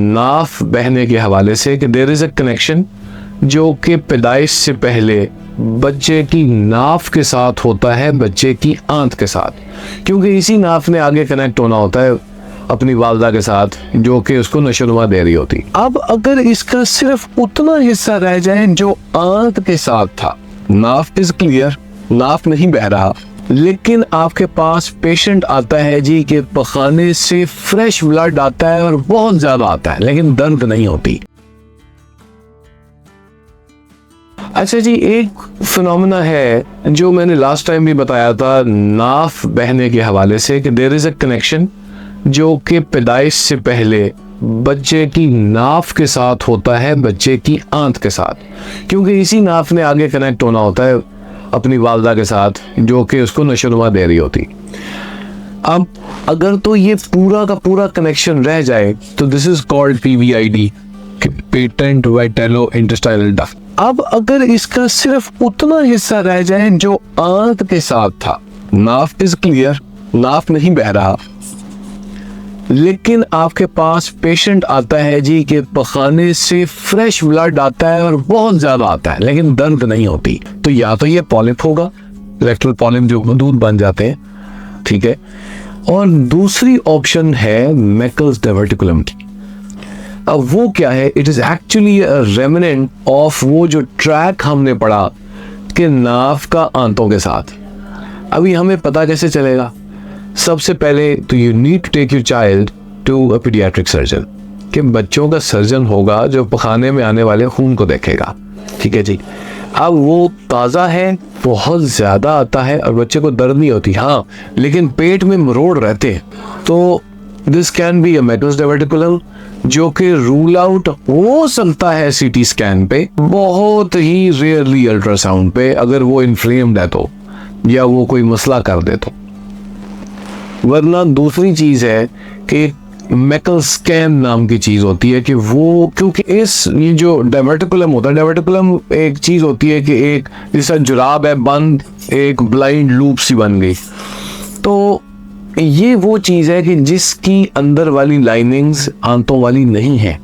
नाफ बहने के हवाले से कि देयर इज़ अ कनेक्शन जो कि पैदाइश से पहले बच्चे की नाफ के साथ होता है, बच्चे की आंत के साथ, क्योंकि इसी नाफ ने आगे कनेक्ट होना होता है अपनी वालदा के साथ जो कि उसको नशोनुमा दे रही होती। अब अगर इसका सिर्फ उतना हिस्सा रह जाए जो आंत के साथ था, नाफ इज क्लियर, नाफ नहीं बह रहा, लेकिन आपके पास पेशेंट आता है जी के पखाने से फ्रेश ब्लड आता है और बहुत ज्यादा आता है, लेकिन दर्द नहीं होती। अच्छा जी, एक फिनोमेना है जो मैंने लास्ट टाइम भी बताया था नाफ बहने के हवाले से कि देयर इज अ कनेक्शन जो कि पैदाइश से पहले बच्चे की नाफ के साथ होता है, बच्चे की आंत के साथ, क्योंकि इसी नाफ ने आगे कनेक्ट होना होता है अपनी वालदा के साथ जो कि उसको नशोनुमा दे रही होती। अब अगर तो ये पूरा का पूरा कनेक्शन रह जाए तो this is called PVID, patent vitello intestinal duct. अब अगर इसका सिर्फ उतना हिस्सा रह जाए जो आंत के साथ था, नाफ इज क्लियर, नाफ नहीं बह रहा, लेकिन आपके पास पेशेंट आता है जी के पखाने से फ्रेश ब्लड आता है और बहुत ज्यादा आता है, लेकिन दर्द नहीं होती, तो या तो ये पॉलिप होगा, रेक्टल पॉलिप जो दूध बन जाते हैं, ठीक है, और दूसरी ऑप्शन है मैकल्स डाइवर्टिकुलम की। अब वो क्या है? It is actually a remnant of वो जो ट्रैक हमने पढ़ा कि नाफ का आंतों के साथ। अभी हमें पता कैसे चलेगा? सबसे पहले तो you need to take your child to a paediatric surgeon, कि बच्चों का सर्जन होगा जो पखाने में आने वाले खून को देखेगा, ठीक है जी। अब वो ताज़ा है, बहुत ज़्यादा आता है और बच्चे को दर्द नहीं होती, हाँ, लेकिन पेट में मरोड़ रहते हैं, तो this can be a Meckel's diverticulum, जो कि रूल आउट हो सकता है CT स्कैन पे, बहुत ही रेयरली अल्ट्रासाउंड पे, अगर वो इन्फ्लेम्ड है तो, या वो कोई मसला कर दे तो। वरना दूसरी चीज़ है कि मैकल स्कैन नाम की चीज़ होती है कि वो, क्योंकि ये जो डाइवर्टिकुलम होता है, डाइवर्टिकुलम एक चीज़ होती है कि एक जैसा जुराब है बंद, एक ब्लाइंड लूप सी बन गई, तो ये वो चीज़ है कि जिसकी अंदर वाली लाइनिंग्स आंतों वाली नहीं है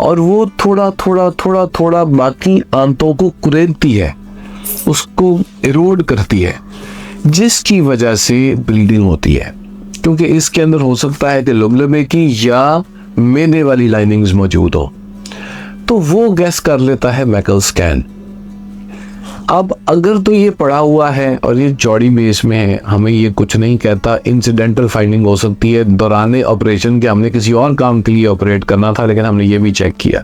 और वो थोड़ा थोड़ा थोड़ा थोड़ा बाकी आंतों को कुरेदती है, उसको इरोड करती है, जिसकी वजह से ब्लीडिंग होती है, क्योंकि इसके अंदर हो सकता है कि लुबलबे की या मैदे वाली लाइनिंग्स मौजूद हो, तो वो गैस कर लेता है मैकल स्कैन। अब अगर तो ये पड़ा हुआ है और ये चौड़ी बेस में है, हमें ये कुछ नहीं कहता, इंसिडेंटल फाइंडिंग हो सकती है दौरान ऑपरेशन के, हमने किसी और काम के लिए ऑपरेट करना था लेकिन हमने ये भी चेक किया,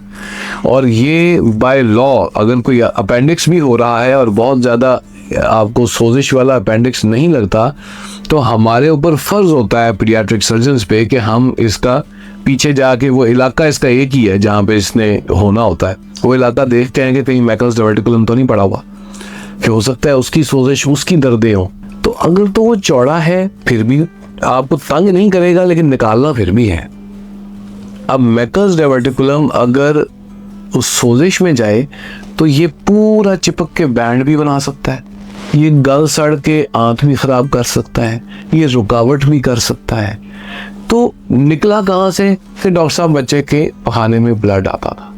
और ये बाय लॉ अगर कोई अपेंडिक्स भी हो रहा है और बहुत ज़्यादा आपको सोजिश वाला अपेंडिक्स नहीं लगता, तो हमारे ऊपर फ़र्ज होता है पीडियाट्रिक सर्जन्स पे कि हम इसका पीछे जाके, वो इलाका इसका एक ही है जहाँ पे इसने होना होता है, वो इलाका देखते हैं कि कहीं मैकल्स डाइवर्टिकुलम तो नहीं पड़ा हुआ, कि हो सकता है उसकी सोजिश, उसकी दर्दें हो। तो अगर तो वो चौड़ा है फिर भी आपको तंग नहीं करेगा, लेकिन निकालना फिर भी है। अब मैकल्स डाइवर्टिकुलम अगर उस सोजिश में जाए तो ये पूरा चिपक के बैंड भी बना सकता है, ये गल सड़ के आंत भी खराब कर सकता है, ये रुकावट भी कर सकता है। तो निकला कहाँ से? कि डॉक्टर साहब बच्चे के पखाने में ब्लड आता था,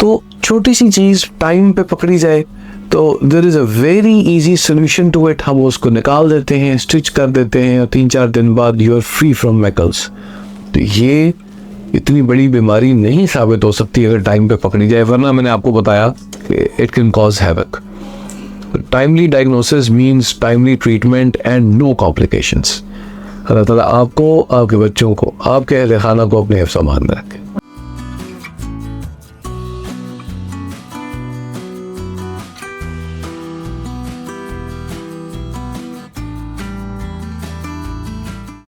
तो छोटी सी चीज़ टाइम पे पकड़ी जाए तो there is a very easy solution to it, हम उसको निकाल देते हैं, स्टिच कर देते हैं और 3-4 दिन बाद यू आर फ्री फ्रॉम मैकल्स। तो ये इतनी बड़ी बीमारी नहीं साबित हो सकती अगर टाइम पे पकड़ी जाए, वरना मैंने आपको बताया कि it can cause havoc. Timely diagnosis means timely treatment and no complications. अल्लाह ताला आपको, आपके बच्चों को, आपके अहले खाना को अपने हिफ्ज़-ओ-अमान में रखे।